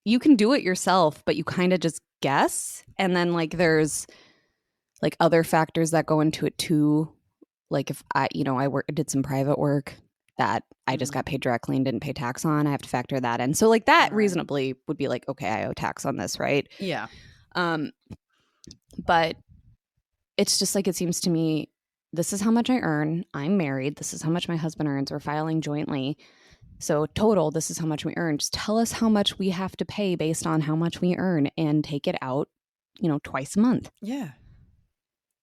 You can do it yourself, but you kind of just guess. And then like there's like other factors that go into it too. Like if I did some private work that I just got paid directly and didn't pay tax on, I have to factor that in. So like that reasonably would be like, okay, I owe tax on this, right? Yeah. But it's just like, it seems to me, this is how much I earn. I'm married. This is how much my husband earns. We're filing jointly. So total, this is how much we earn. Just tell us how much we have to pay based on how much we earn and take it out, twice a month. Yeah.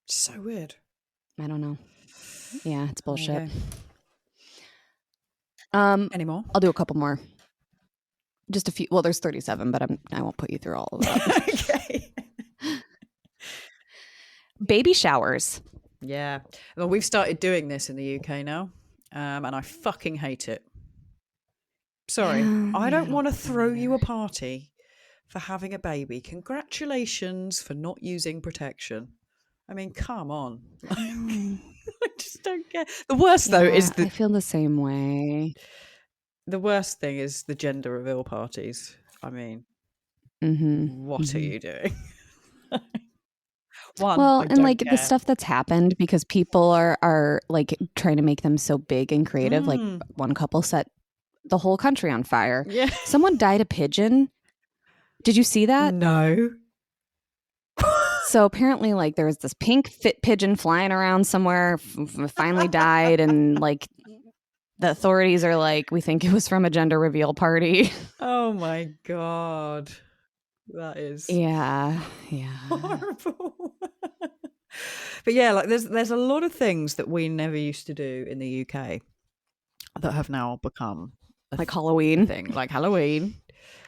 So weird. I don't know. Yeah, it's bullshit. Okay. Any more? I'll do a couple more. Just a few. Well, there's 37, but I won't put you through all of that. Okay. Baby showers. Yeah. Well, we've started doing this in the UK now, and I fucking hate it. Sorry. I don't want to throw you a party for having a baby. Congratulations for not using protection. I mean, come on. I just don't get. The worst though is I feel the same way. The worst thing is the gender reveal parties. I mean, what are you doing? The stuff that's happened because people are like trying to make them so big and creative. Like one couple set the whole country on fire. Yeah. Someone dyed a pigeon. Did you see that? No. So apparently, like, there was this pink fit pigeon flying around somewhere, finally died, and like the authorities are like, we think it was from a gender reveal party. Oh my God. That is horrible. But yeah, like there's a lot of things that we never used to do in the UK that have now become like Halloween thing, like Halloween.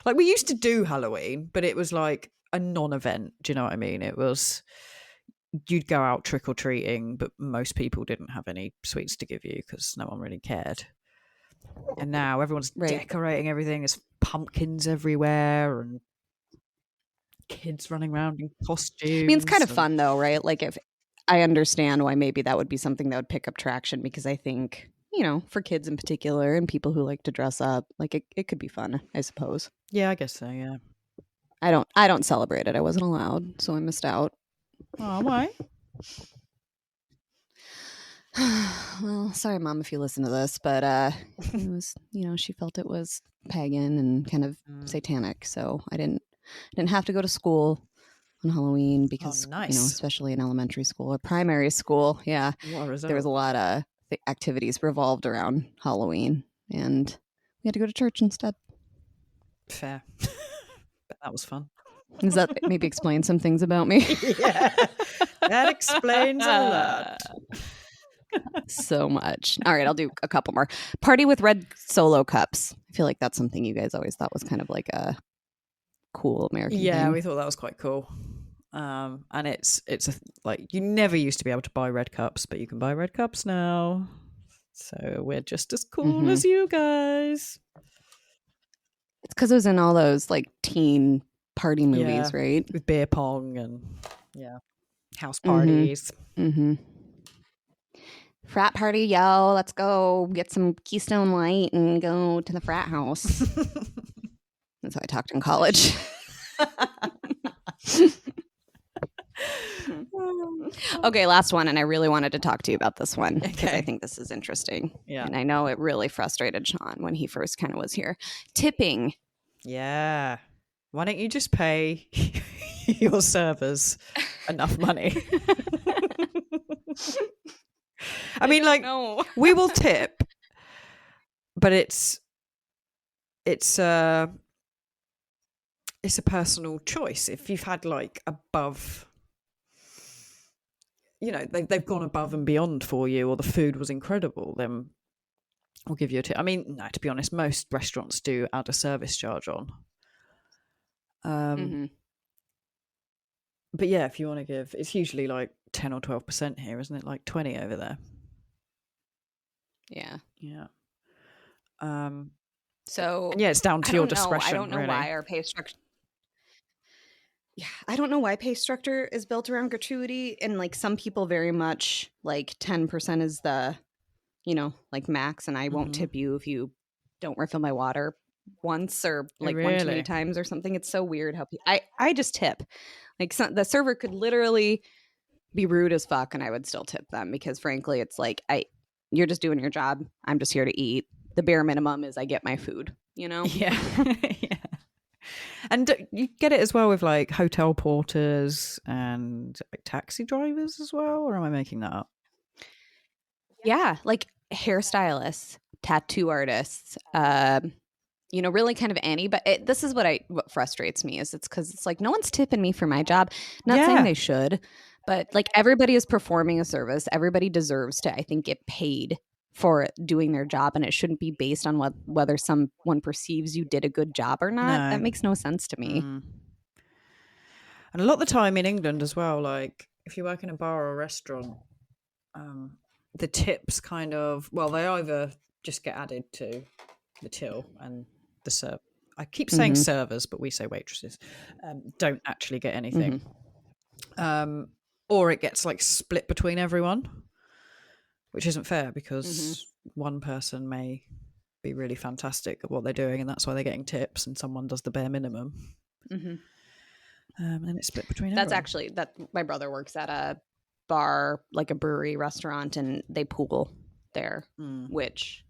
Like we used to do Halloween, but it was like a non-event. Do you know what I mean? It was, you'd go out trick-or-treating, but most people didn't have any sweets to give you because no one really cared. And now everyone's decorating everything. There's pumpkins everywhere and kids running around in costumes. I mean, it's kind of fun though, right? Like, if I understand why maybe that would be something that would pick up traction, because I think, for kids in particular and people who like to dress up, like it could be fun, I suppose. Yeah, I guess so, yeah. I don't celebrate it. I wasn't allowed, so I missed out. Oh, why? Well, sorry, Mom, if you listen to this, but it was, she felt it was pagan and kind of satanic, so I didn't have to go to school on Halloween because, especially in elementary school or primary school, there was a lot of activities revolved around Halloween, and we had to go to church instead. Fair. But that was fun. Does that maybe explain some things about me? Yeah, that explains a lot. So much. All right, I'll do a couple more. Party with red Solo cups. I feel like that's something you guys always thought was kind of like a cool American thing. We thought that was quite cool. And it's like, you never used to be able to buy red cups, but you can buy red cups now. So we're just as cool as you guys. It's because it was in all those like teen party movies, right? With beer pong and house parties. Frat party, yo, let's go get some Keystone Light and go to the frat house. That's how I talked in college. Okay, last one, and I really wanted to talk to you about this one because I think this is interesting. Yeah. And I know it really frustrated Sean when he first kind of was here. Tipping. Yeah. Why don't you just pay your servers enough money? I mean, like, we will tip, but it's a personal choice. If you've had like above you know, they've gone above and beyond for you, or the food was incredible, then we'll give you a tip. I mean, no, to be honest, most restaurants do add a service charge on. But yeah, if you want to give, it's usually like 10 or 12% here, isn't it? Like 20 over there. Yeah. Yeah. So and yeah, it's down to your discretion. I don't know really. why our pay structure. Yeah, I don't know why pay structure is built around gratuity, and like some people very much like 10% is the, you know, like max, and I won't tip you if you don't refill my water once or like one too many times or something. It's so weird how I just tip. Like the server could literally be rude as fuck and I would still tip them, because frankly it's like you're just doing your job. I'm just here to eat. The bare minimum is I get my food, you know? Yeah. Yeah. And you get it as well with like hotel porters and like taxi drivers as well, or am I making that up? Yeah, like hairstylists, tattoo artists, you know, really kind of any. But this is what frustrates me is it's because it's like no one's tipping me for my job. Not saying they should, but like everybody is performing a service. Everybody deserves to, I think, get paid for doing their job, and it shouldn't be based on whether someone perceives you did a good job or not. No. That makes no sense to me. And a lot of the time in England as well, like if you work in a bar or a restaurant, the tips kind of, well, they either just get added to the till, and the serve. I keep saying servers, but we say waitresses, don't actually get anything. Or it gets like split between everyone, which isn't fair, because one person may be really fantastic at what they're doing and that's why they're getting tips, and someone does the bare minimum. And it's split between That's everyone. actually that my brother works at a bar, like a brewery restaurant, and they pool there, which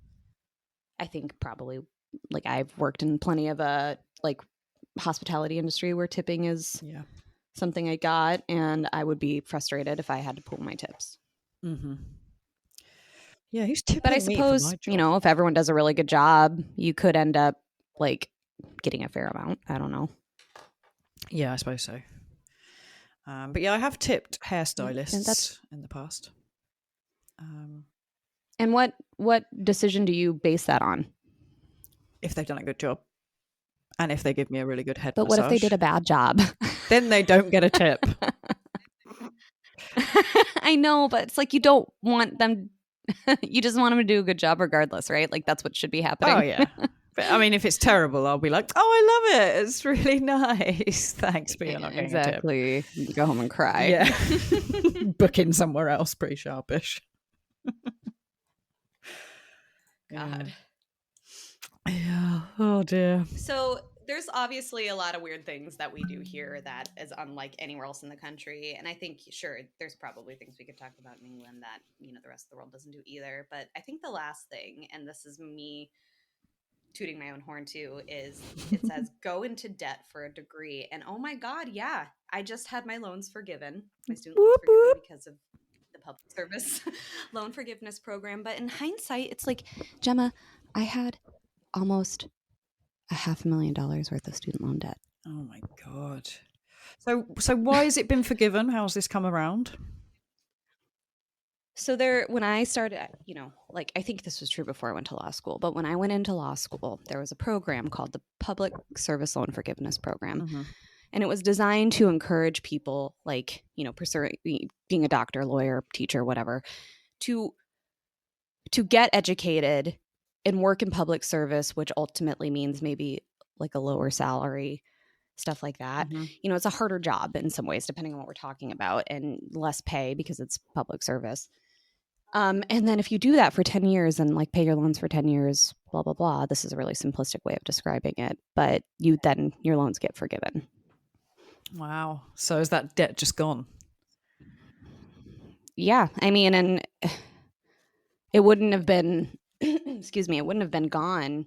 I think probably, like, I've worked in plenty of like hospitality industry where tipping is something I got, and I would be frustrated if I had to pool my tips. Yeah, who's tipping But I me for suppose, my job? you know, if everyone does a really good job, you could end up like getting a fair amount. I don't know. Yeah, I suppose so. But yeah, I have tipped hairstylists in the past. And what decision do you base that on? If they've done a good job, and if they give me a really good head But massage. what if they did a bad job? Then they don't get a tip. I know, but it's like you don't want them. You just want them to do a good job regardless, right? Like that's what should be happening. Oh yeah. But I mean, if it's terrible, I'll be like, "Oh, I love it. It's really nice. Thanks, but you're not getting exactly. a tip." Go home and cry. Yeah. Booking somewhere else, pretty sharpish. God. Yeah. Oh dear. So there's obviously a lot of weird things that we do here that is unlike anywhere else in the country. And I think, sure, there's probably things we could talk about in England that, you know, the rest of the world doesn't do either. But I think the last thing, and this is me tooting my own horn too, is it says go into debt for a degree. And oh my God, yeah, I just had my loans forgiven, my student loans forgiven because of the public service loan forgiveness program. But in hindsight, it's like, Gemma, I had almost $500,000 worth of student loan debt. Oh my God. So why has it been forgiven? How's this come around? So when I started, you know, like I think this was true before I went to law school, but when I went into law school, there was a program called the Public Service Loan Forgiveness Program. And it was designed to encourage people like, you know, pursuing being a doctor, lawyer, teacher, whatever, to get educated and work in public service, which ultimately means maybe like a lower salary, stuff like that. You know, it's a harder job in some ways, depending on what we're talking about, and less pay because it's public service. And then if you do that for 10 years and like pay your loans for 10 years, blah, blah, blah, this is a really simplistic way of describing it, but your loans get forgiven. Wow. So is that debt just gone? Yeah. I mean, and it wouldn't have been, excuse me, it wouldn't have been gone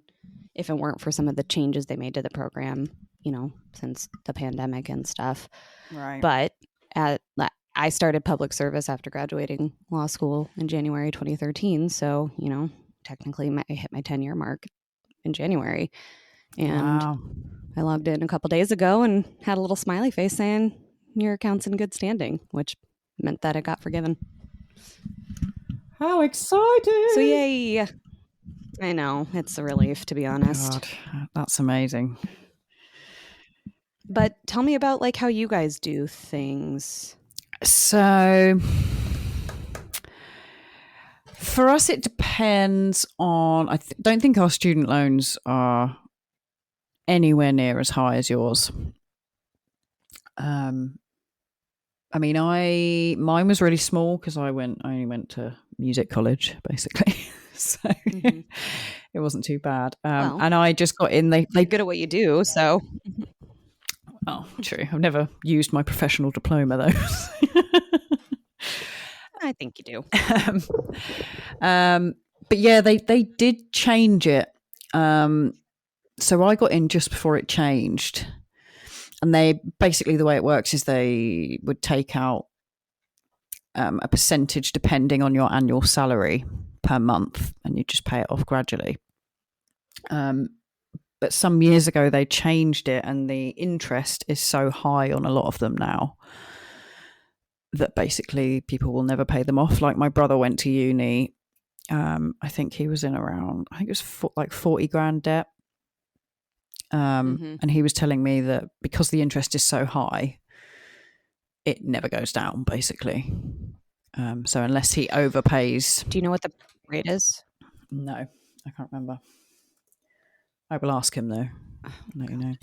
if it weren't for some of the changes they made to the program, you know, since the pandemic and stuff. Right. But I started public service after graduating law school in January 2013. So, you know, technically I hit my 10-year mark in January. And I logged in a couple days ago and had a little smiley face saying your account's in good standing, which meant that it got forgiven. How exciting! So yay! I know, it's a relief, to be honest. God, that's amazing. But tell me about like how you guys do things. So for us, it depends on. I don't think our student loans are anywhere near as high as yours. I mean, mine was really small because I only went to music college basically, so it wasn't too bad. Well, and I just got in. They You're good at what you do, so oh, true. I've never used my professional diploma though. I think you do. But yeah, they did change it. So I got in just before it changed, and they basically, the way it works is they would take out a percentage depending on your annual salary per month, and you just pay it off gradually. But some years ago they changed it, and the interest is so high on a lot of them now that basically people will never pay them off. Like my brother went to uni. I think he was in around, I think it was like 40 grand debt. And he was telling me that because the interest is so high, it never goes down, basically. So unless he overpays. Do you know what the rate is? No, I can't remember. I will ask him though. I'll let you know.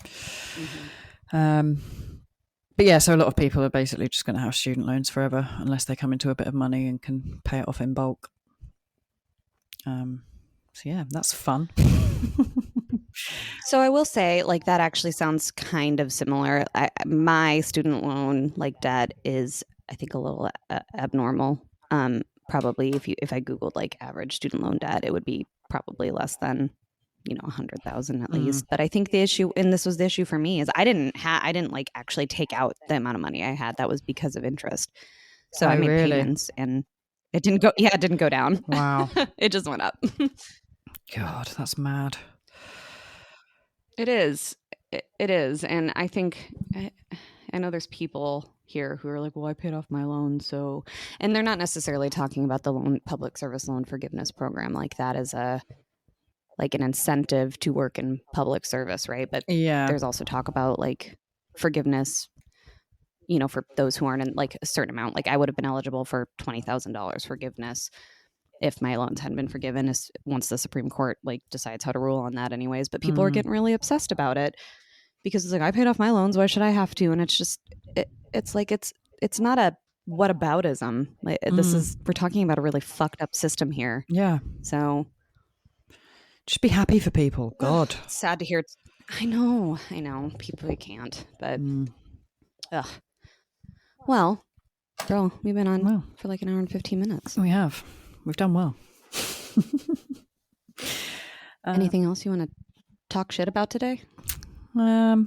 But yeah, so a lot of people are basically just going to have student loans forever unless they come into a bit of money and can pay it off in bulk. So yeah, that's fun. So I will say, like, that actually sounds kind of similar. My student loan, like, debt is, I think, a little abnormal. Probably if I Googled like average student loan debt, it would be probably less than, 100,000 at least. But I think the issue, and this was the issue for me, is I didn't like actually take out the amount of money I had. That was because of interest. So I made payments, and it didn't go. Yeah, it didn't go down. Wow. It just went up. God, that's mad. It is. It is. And I think, I know there's people here who are like, well, I paid off my loan. So, and they're not necessarily talking about the public service loan forgiveness program. Like that is like an incentive to work in public service, right? But yeah, there's also talk about like forgiveness, for those who aren't in like a certain amount. Like I would have been eligible for $20,000 forgiveness if my loans hadn't been forgiven, once the Supreme Court like decides how to rule on that anyways. But people are getting really obsessed about it because it's like, I paid off my loans, why should I have to? And it's just, it's like, it's not a whataboutism. Like, we're talking about a really fucked up system here. Yeah. So just be happy for people. God. It's sad to hear. I know. People can't, but ugh. Well, girl, we've been on for like an hour and 15 minutes. We have. We've done well. Anything else you want to talk shit about today? Oh,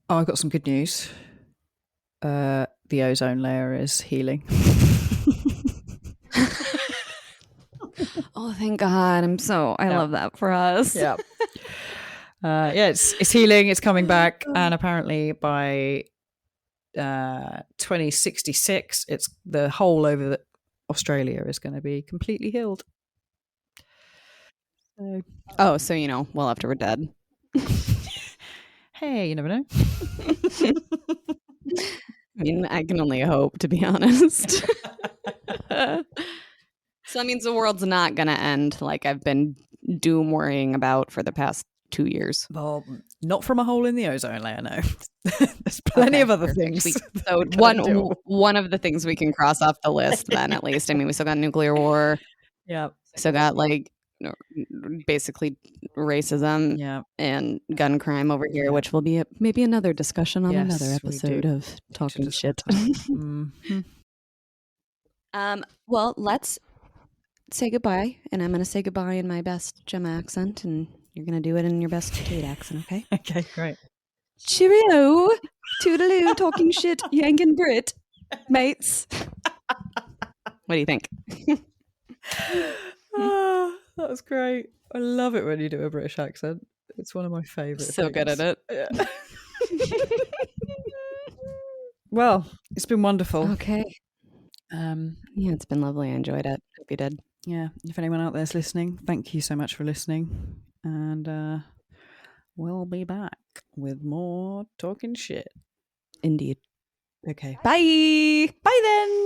I've got some good news. The ozone layer is healing. Oh, thank God. I love that for us. Yeah. It's healing, it's coming back, and apparently by 2066 it's the whole over Australia is going to be completely healed. So well after we're dead. Hey, you never know. I mean, I can only hope, to be honest. So that means the world's not going to end like I've been doom worrying about for the past 2 years. Well, not from a hole in the ozone layer, no. There's plenty of other things. So one of the things we can cross off the list then, at least. I mean, we still got nuclear war. Yeah. Still got like basically racism and gun crime over here, which will be maybe another discussion on another episode of Talking Shit. Well, let's say goodbye, and I'm going to say goodbye in my best Gemma accent, and you're going to do it in your best Kate accent, okay? Okay, great. Cheerio, toodaloo, talking shit, yanking Brit, mates. What do you think? Oh, that was great. I love it when you do a British accent. It's one of my favourites. So good at it. Yeah. Well, it's been wonderful. Okay. Um, Yeah, it's been lovely. I enjoyed it. Hope you did. yeah, if anyone out there's listening, thank you so much for listening. And we'll be back with more talking shit. Indeed. Okay. Bye. Bye then.